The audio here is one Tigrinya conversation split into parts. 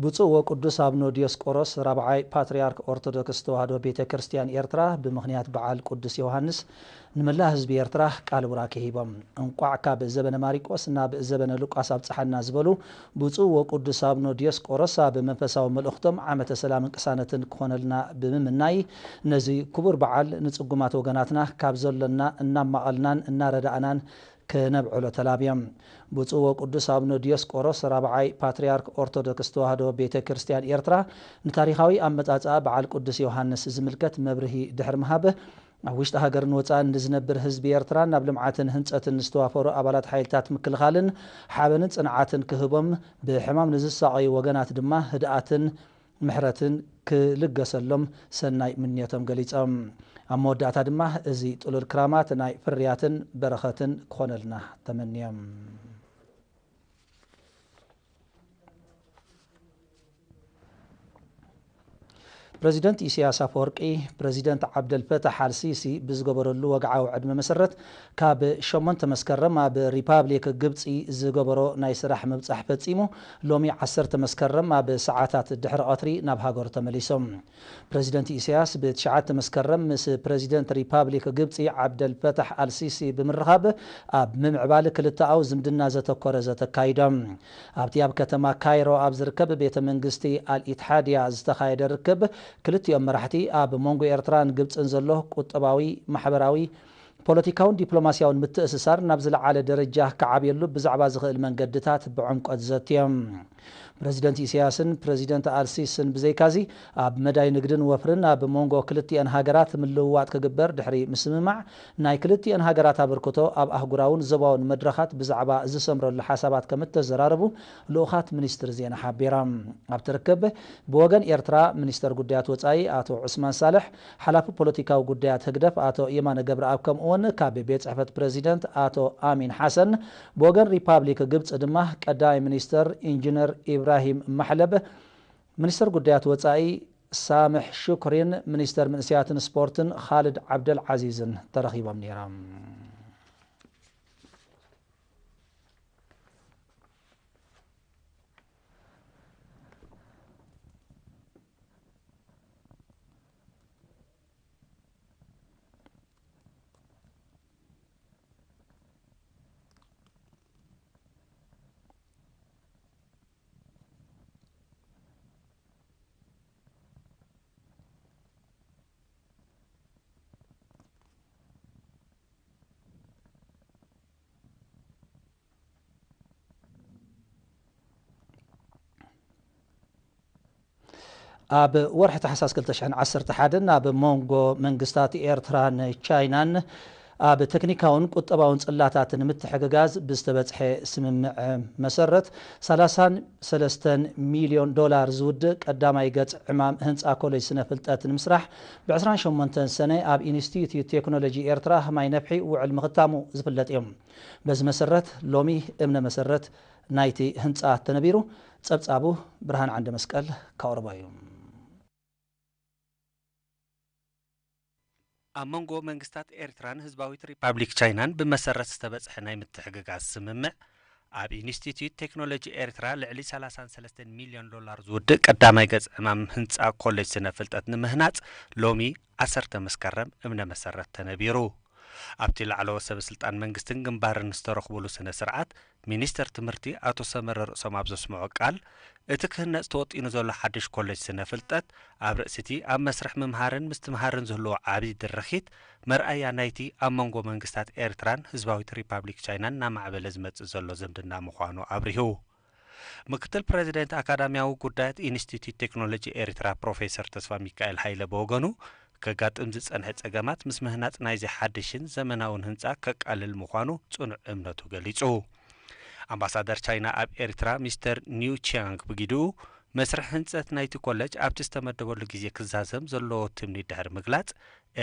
ብፁዕ ወቅዱስ አቡነ ዲዮስቆሮስ ራብዓይ ፓትርያርክ ኦርቶዶክስ ተዋሕዶ ቤተ ክርስቲያን ኤርትራ ብምክንያት በዓል ቅዱስ ዮሐንስ ንመላ ህዝቢ ኤርትራ ቃል ቡራኬ ሂቦም እንቋዕካ ብዘበነ ማሪቆስ እና ብዘበነ ሉቃስ አብጽሐና ዝበሉ ብፁዕ ወቅዱስ አቡነ ዲዮስቆሮስ በመንፈሳዊ መልእክቶም ዓመተ ሰላም እንቅሳነትን ክኾነልና ብምምናይ ነዚ ክቡር በዓል ንጽጉማት ወገናትና ካብ ዘለና እናማቐልናን እናረዳእናን ከነብዕሎ ተላብዮም ብፁዕ ወቅዱስ አቡነ ዲዮስቆሮስ ራብዓይ ፓትርያርክ ኦርቶዶክስ ተዋሕዶ ቤተ ክርስቲያን ኤርትራ ንታሪኻዊ አመጻጽኣ በዓል ቅዱስ ዮሐንስ ዝምልከት መብርሂ ድሕሪ ምሃብ ኣብ ውሽጢ ሃገርን ወፃእን ንዝነብር ህዝቢ ኤርትራ ናብ ልምዓትን ህንፀትን ዝተዋፈሩ ኣባላት ሓይልታት ምክልኻልን ሓበንን ጽንዓትን ክህቦም ብሕማም ንዝሳቀዩ ወገናት ድማ ህድኣትን ምሕረትን ክልገሰሎም ሰናይ ምንየቶም ገሊጾም ኣብ መወዳእታ ድማ እዚ ጥሉል ክራማት ናይ ፍርያትን በረኸትን ክኾነልና ተመንዮም ፕሬዚደንት ኢሳያስ አፈወርቂ ፕሬዚደንት ዓብደልፈታሕ አልሲሲ ብዝገበረሉ ወግዓዊ ዕድመ መሰረት ካብ 8 መስከረም ኣብ ሪፓብሊክ ግብፂ ዝገበሮ ናይ ስራሕ ምብፃሕ ፈፂሙ ሎሚ 10 መስከረም ኣብ ሰዓታት ድሕሪ ቀትሪ ናብ ሃገሩ ተመሊሶም ፕሬዚደንት ኢሳያስ ብ9 መስከረም ምስ ፕሬዚደንት ሪፓብሊክ ግብፂ ዓብደልፈታሕ አልሲሲ ብምርኻብ ኣብ ምምዕባል ክልተኣው ዝምድና ዘተኮረ ዘተካይዶም ኣብቲ ኣብ ከተማ ካይሮ ኣብ ዝርከብ ቤተ መንግስቲ አልኢትሓድያ ዝተኻየደ ርክብ ክልቲኦም መራሕቲ ኣብ ሞንጎ ኤርትራን ግብፅን ዘሎ ቁጠባዊ ማሕበራዊ ፖለቲካውን ዲፕሎማሲያውን ምትእስሳር ናብ ዝለዓለ ደረጃ ከዓብየሉ ብዛዕባ ዝኽእል መንገድታት ብዕምቆት ዘትዮም ፕሬዚደንት ኢሳያስን ፕሬዚደንት አልሲስን ብዘይካዚ ኣብ መዳይ ንግድን ወፍርን ኣብ ሞንጎ ክልቲአን ሃገራት ምልውዋጥ ክግበር ድሕሪ ምስምማዕ ናይ ክልቲአን ሃገራት ኣበርክቶ ኣብ ኣህጉራውን ዞባውን መድረኻት ብዛዕባ ዝሰምረሉ ሓሳባት ከም እተዘራረቡ ልኡኻት ሚኒስትር ዜና ሓቢሮም ኣብ ትርከብ ብወገን ኤርትራ ሚኒስተር ጉዳያት ወፃኢ አቶ ዑስማን ሳልሕ ሓላፊ ፖለቲካዊ ጉዳያት ህግደፍ አቶ የማነ ገብረአብ ከምኡውን ካብ ቤት ጽሕፈት ፕሬዚደንት አቶ አሚን ሓሰን ብወገን ሪፓብሊክ ግብፂ ድማ ቀዳማይ ሚኒስተር ኢንጂነር ኢብራሂም ማሕለብ ሚኒስተር ጉዳያት ወፃኢ ሳምሕ ሽኩሪን ሚኒስተር መንእስያትን ስፖርትን ኻልድ ዓብደል ዓዚዝን ተረኺቦም ነይሮም ኣብ ወርሒ ታሕሳስ 2011 ኣብ ሞንጎ መንግስታት ኤርትራን ቻይናን ኣብ ቴክኒካውን ቁጠባውን ጽላታትን ምትሕግጋዝ ብዝተበጽሐ ስምምዕ መሰረት 33 ሚልዮን ዶላር ዝውድእ ቀዳማይ ገጽ ዕማም ህንፃ ኮሌጅ ስነ ፍልጠት ንምስራሕ ብ28 ሰነ ኣብ ኢንስቲትዩት ቴክኖሎጂ ኤርትራ ማይ ነፍሒ ውዕል ምኽታሙ ዝፍለጥ እዮም በዚ መሰረት ሎሚ እምነ መሰረት ናይቲ ህንፃ ተነቢሩ ጸብጻቡ ብርሃን ዓንደ መስቀል ካቅርቦ እዩ ኣብ መንጎ መንግስታት ኤርትራን ህዝባዊት ሪፓብሊክ ቻይናን ብመሰረት ዝተበጽሐ ናይ ምትሕግጋዝ ስምምዕ ኣብ ኢንስቲትዩት ቴክኖሎጂ ኤርትራ ልዕሊ 33 ሚልዮን ዶላር ዝውድእ ቀዳማይ ገጽ ዕማም ህንፃ ኮሌጅ ስነ ፍልጠት ንምህናጽ ሎሚ 10 መስከረም እምነ መሰረት ተነቢሩ ኣብቲ ላዕለወ ሰብ ስልጣን መንግስትን ግንባርን ዝተረኽብሉ ስነ ስርዓት ሚኒስተር ትምህርቲ አቶ ሰመረ ርእሶም ኣብ ዘስምዖ ቃል እቲ ክህነጽ ተወጢኑ ዘሎ ሓድሽ ኮሌጅ ስነ ፍልጠት ኣብ ርእሲቲ ኣብ መስርሕ ምምሃርን ምስትምሃርን ዝህልዎ ዓብዪ ድርኺት መርኣያ ናይቲ ኣብ መንጎ መንግስታት ኤርትራን ህዝባዊት ሪፓብሊክ ቻይናን እናማዕበለ ዝመጽእ ዘሎ ዝምድና ምዃኑ ኣብሪሁ ምክትል ፕሬዚደንት አካዳሚያዊ ጉዳያት ኢንስቲትዩት ቴክኖሎጂ ኤርትራ ፕሮፌሰር ተስፋ ሚካኤል ሃይለ በወገኑ ከጋጥም ዝጸንሐ ጸገማት ምስ ምህናጽ ናይዚ ሓድሽን ዘመናውን ህንፃ ከቃልል ምዃኑ ጽኑዕ እምነቱ ገሊጹ ኣምባሳደር ቻይና ኣብ ኤርትራ ሚስተር ኒው ቺያንግ ብጊድኡ መስርሕ ህንፀት ናይቲ ኮሌጅ ኣብቲ ዝተመደበሉ ግዜ ክዛዘም ዘለዎ ትምኒ ድሕሪ ምግላጽ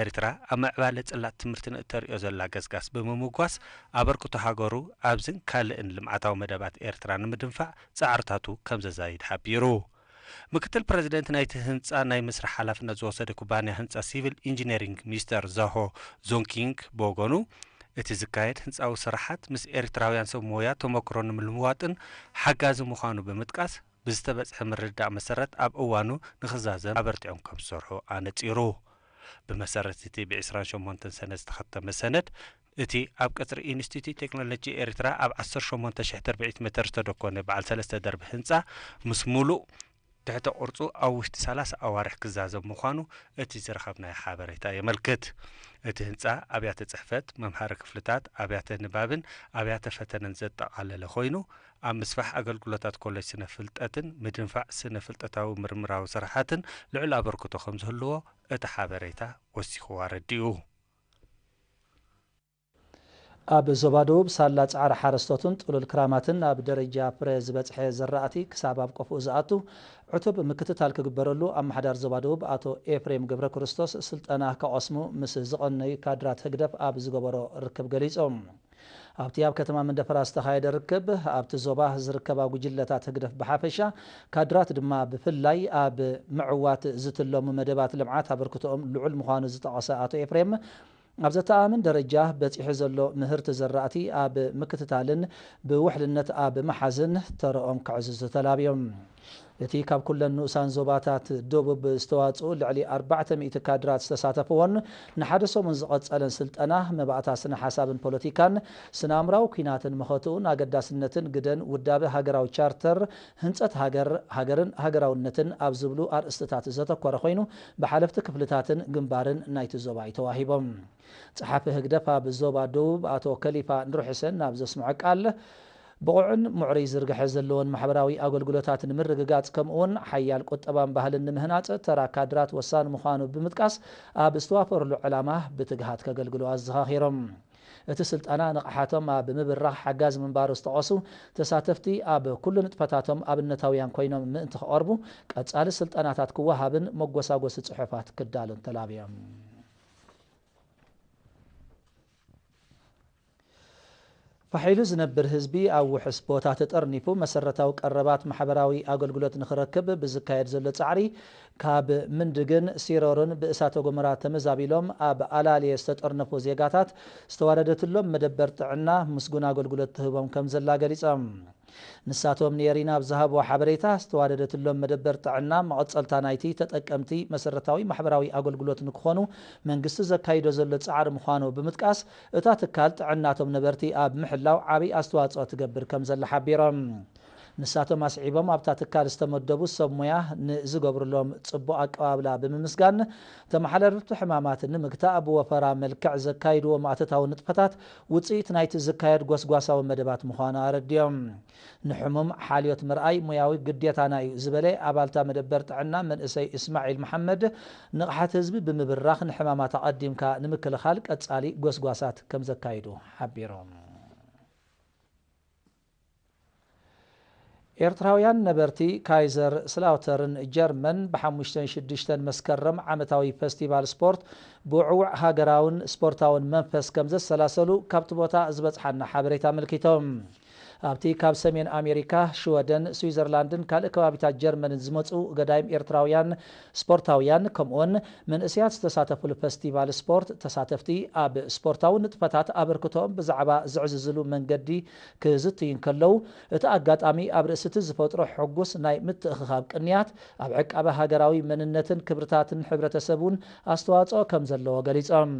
ኤርትራ ኣብ ምዕባለ ጽላት ትምህርትን እተርእዮ ዘላ ገስጋስ ብምምጓስ ኣበርክቶ ሃገሩ ኣብዝን ካልእን ልምዓታዊ መደባት ኤርትራ ንምድንፋዕ ጻዕርታቱ ከም ዘዛይድ ሓቢሩ ምክትል ፕሬዚደንት ናይቲ ህንፃ ናይ ምስራሕ ሓላፍነት ዝወሰደ ኩባንያ ህንፃ ሲቪል ኢንጂነሪንግ ሚስተር ዛሆ ዞንኪንግ በወገኑ እቲ ዝካየድ ህንፃዊ ስራሓት ምስ ኤርትራውያን ሰብ ሞያ ተመክሮ ንምልምዋጥን ሓጋዚ ምዃኑ ብምጥቃስ ብዝተበጽሐ ምርዳእ መሰረት ኣብ እዋኑ ንኽዛዘም ኣበርቲዖም ከም ዝሰርሑ ኣነጺሩ ብመሰረት እቲ ብ28 ሰነድ ዝተኸተመ ሰነድ እቲ ኣብ ቀጽሪ ኢንስቲትዩት ቴክኖሎጂ ኤርትራ ኣብ 18,000 ሜትር ዝተደኮነ በዓል 3 ደርቢ ህንጻ ምስ ሙሉእ ትሕተ ቅርጹ ኣብ ውሽጢ 30 ኣዋርሕ ክዛዘም ምዃኑ እቲ ዝረኸብናዮ ሓበሬታ የመልክት። እቲ ህንጻ ኣብያተ ጽሕፈት፣ መምሃሪ ክፍልታት፣ ኣብያተ ንባብን ኣብያተ ፈተነን ዘጠቓለለ ኮይኑ ኣብ ምስፋሕ ኣገልግሎታት ኮሌጅ ስነ ፍልጠትን ምድንፋዕ ስነ ፍልጠታዊ ምርምራዊ ስራሓትን ልዑል ኣበርክቶ ከም ዝህልዎ እቲ ሓበሬታ ወሲኹ ኣረዲኡ። ኣብ ዞባ ደቡብ ሳላ ጻዕሪ ሓረስቶትን ጥሉል ክራማትን ኣብ ደረጃ ፍረ ዝበጽሐ ዘራእቲ ክሳብ ኣብ ቆፍኡ ዝኣቱ ዕቱብ ምክትታል ክግበረሉ ኣመሓዳር ዞባ ደቡብ ኣቶ ኤፍሬም ገብረ ክርስቶስ ስልጠና ከቐስሙ ምስ ዝቐነዩ ካድራት ህግደፍ ኣብ ዝገበሮ ርክብ ገሊጾም። ኣብቲ ኣብ ከተማ መንደፈራ ዝተኻየደ ርክብ ኣብቲ ዞባ ዝርከባ ጉጅለታት ህግደፍ ብሓፈሻ ካድራት ድማ ብፍላይ ኣብ ምዕዋት ዝትለሙ መደባት ልምዓት ኣበርክቶኦም ልዑል ምዃኑ ዝጠቐሰ ኣቶ ኤፍሬም ኣብ ዘተኣምን ደረጃ በፂሑ ዘሎ ምህርቲ ዘራእቲ ኣብ ምክትታልን ብውሕልነት ኣብ መሓዝን ተረኦም ክዕዝዙ ተላብዮም። እቲ ካብ ኩለን ንኡሳን ዞባታት ደቡብ ዝተዋፅኡ ልዕሊ 400 ካድራት ዝተሳተፈዎን ንሓደ ሰሙን ዝቐጸለን ስልጠና መባእታ ስነ ሓሳብን ፖለቲካን ስነኣምራዊ ኩናትን መኸትኡን ኣገዳስነትን ግደን ውዳበ ሃገራዊ ቻርተር ህንፀት ሃገርን ሃገራውነትን ኣብ ዝብሉ ኣርእስትታት ዘተኮረ ኮይኑ ብሓለፍቲ ክፍልታትን ግንባርን ናይቲ ዞባ ተዋሂቦም። ጸሓፊ ህግደፍ ኣብ ዞባ ደቡብ ኣቶ ከሊፋ ንሩሕሰን ናብ ዘስምዐ ቃል ብቑዕን ሙዕሩይ ዝርግሐ ዘለዎን ማሕበራዊ ኣገልግሎታት ንምርግጋጽ ከምኡውን ሓያል ቁጠባን ባህልን ንምህናጽ ተራ ካድራት ወሳኒ ምዃኑ ብምጥቃስ ኣብ ዝተዋፈረሉ ዕላማ ብትግሃት ከገልግሉ ኣዘኻኺሮም። እቲ ስልጠና ንቕሓቶም ኣብ ምብራኽ ሓጋዝ ምንባሩ ዝተቐሱ ተሳተፍቲ ኣብ ኩሉ ንጥፈታቶም ኣብነታውያን ኮይኖም ምእንቲ ክቐርቡ ቀጻሊ ስልጠናታት ክወሃብን መጎሳጎሲ ጽሑፋት ክዳሉን ተላብዮም። فحيلو زنبر هزبي أو وحس بوتا تطرنيفو مسرتاو قربات محبراوي أغلغلوت نخركب بزكايد زلو تعري كاب مندقن سيرورن بإساتو غمرات تمزابيلوم أب ألالي استطرنفو زيغاتات استواردتلوم مدبر تعنا مسقون أغلغلوت تهبهم كم زلا قليسام نساتهم نيرينا بزهاب وحبريتا استواردتلوم مدبر تعنا مقصلتا نايتي تتأكمتي مسرتاوي محبراوي أغلغلوت نكخونو منقست زكايدو زلو تعار مخانو بمتقاس اتا تكال تعناتهم نبرتي أب محلاو عبي أستواصو تقبر كم زل حبيرم نساتهم أسعيبهم أبتا تكال استمدبو سمويا نزقبر لهم تصبو أقابلا بممسقان تمحلرتو حمامات نمكتا أبو وفرا ملكع زكايدو ومعتتاو نطفتات وطيت نايت زكايد قوسقواسا ومدبات مخانا رديهم نحمم حاليوت مرأي مياوي قديتانا زبلي أبالتا مدبرت عنا من إسي إسماعيل محمد نقحة هزبي بمبراخ نحمامات أقدم كا نمكل خالق أتسالي قوسقواسات كم زكايدو حبيرهم إيرتراويان نبرتي كايزر سلاوترن جرمن بحموشتن شدشتن مسكرم عمتاوي فستيفال سبورت بوعوع هاجراون سبورتاون منفس كمزة سلاسلو كابتبوتا زبطحنا حبريتا ملكيتهم أبتي كاب سمين أمريكا شوادن سويسرلاندن كالكوابيتا جرمن زموتو قدايم إيرتراويان سبورتاويان كمون من إسيات تساتفو الفستيفال سبورت تساتفتي أب سبورتاون نتفتات أبركتهم بزعبا زعززلو من قدي كزتين كلو اتأقات أمي أبرست زفوترو حقوس ناي متخخاب كنيات أبعك أبا هاجراوي مننتن كبرتاتن حبرة سبون أستواتو كمزلو وقاليتهم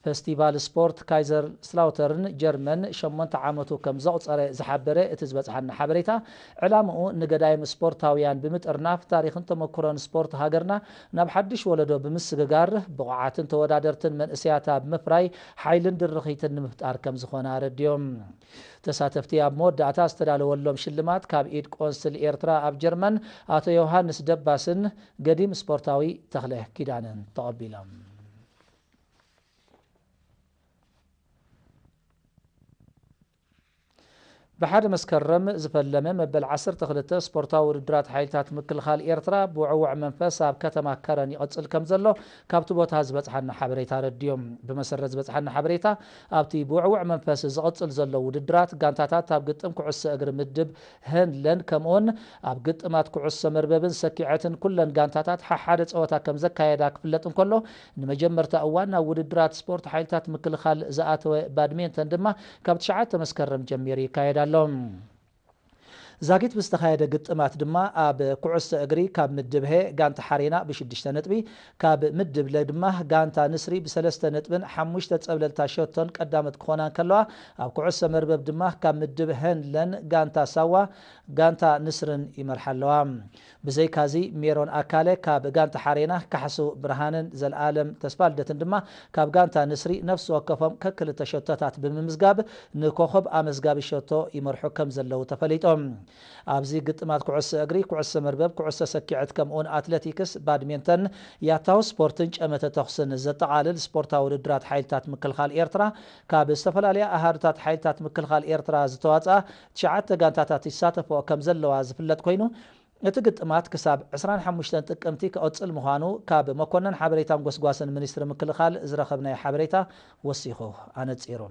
فستيفال سبورت كايزر سلاوترن جرمن شمنت عامتو كم زغصر زحبره اتزبصحنا حبريتا علامه نقدايم سبورتاويان بمترناف تاريخ تمكرون سبورت هاجرنا ناب حدش ولدو بمسغغار بقعاتن تودادرتن من اسياتا بمفراي حيلن درخيتن مفتار كم زخونا رديوم تساتفتي اب موداتا استدالو ولوم شلمات كاب ايد قونسل ايرترا اب جرمن اتو يوحنس دباسن قديم سبورتاوي تخله كيدانن تقبيلهم بحد مسكرم زفلمه مبل 12 سبورتاو ودرات حيلتات مكلخال إيرترا بوعوع منفس اب كتما كرن يقصل كم زلو كابتو بوتا زبصحنا حبريتا رديوم بمسرت زبصحنا حبريتا ابتي بوعوع منفس زقصل زلو ودرات غانتاتات اب قطم كعس اجر مدب هنلن كمون اب قطمات كعس مرببن سكيعتن كلن غانتاتات ححاده صوتا كم زكايدا كفلطن كله نمجمرتا اوانا ودرات سبورت حيلتات مكلخال زاتو بادمنتن دما كابت شعات مسكرم جميري كايدا زاغيت بستخايده ግጥማት ድማ ኣብ ኩዕሶ እግሪ ካብ ምድብ ሄ ጋንታ ሓሬና ብ6 ነጥቢ ካብ ምድብ ለ ድማ ጋንታ ንስሪ ብ3 ነጥብን 5 ጸብለልታ ሾቶን ቀዳመት ክኾና ከለዋ ኣብ ኩዕሶ መርበብ ድማ ካብ ምድብ ሄንለን ጋንታ ሳዋ ጋንታ ንስርን ይመርሓለዋ ብዘይ ካዚ ሜሮን ኣካለ ካብ ጋንታ ሓሬና ካሕሱ ብርሃንን ዘልዓለም ተስፋልደትን ድማ ካብ ጋንታ ንስሪ ነፍስ ወከፎም ከክልተ ሾቶታት ብምምዝጋብ ንኮኸብ ኣመዝጋቢ ሾቶ ይመርሑ ከም ዘለው ተፈሊጦም ኣብዚ ግጥማት ኩዕሶ እግሪ ኩዕሶ መርበብ ኩዕሶ ሰኪዕት ከምኡን ኣትሌቲክስ ባድሚንተን ያታው ስፖርትን ጨመተ ተኽስን ዘጠቃልል ስፖርታዊ ውድድራት ሓይልታት ምክልኻል ኤርትራ ካብ ዝተፈላለዩ ኣሃዱታት ሓይልታት ምክልኻል ኤርትራ ዝተዋጻ 9 ጋንታታት ይሳተፉ ከም ዘለዋ ዝፍለጥ ኮይኑ እቲ ግጥማት ክሳብ 25 ጥቅምቲ ክቕፅል ምዃኑ ካብ መኮነን ሓበሬታን ጎስጓስን ሚኒስትሪ ምክልኻል ዝረኸብናይ ሓበሬታ ወሲኹ ኣነፂሩ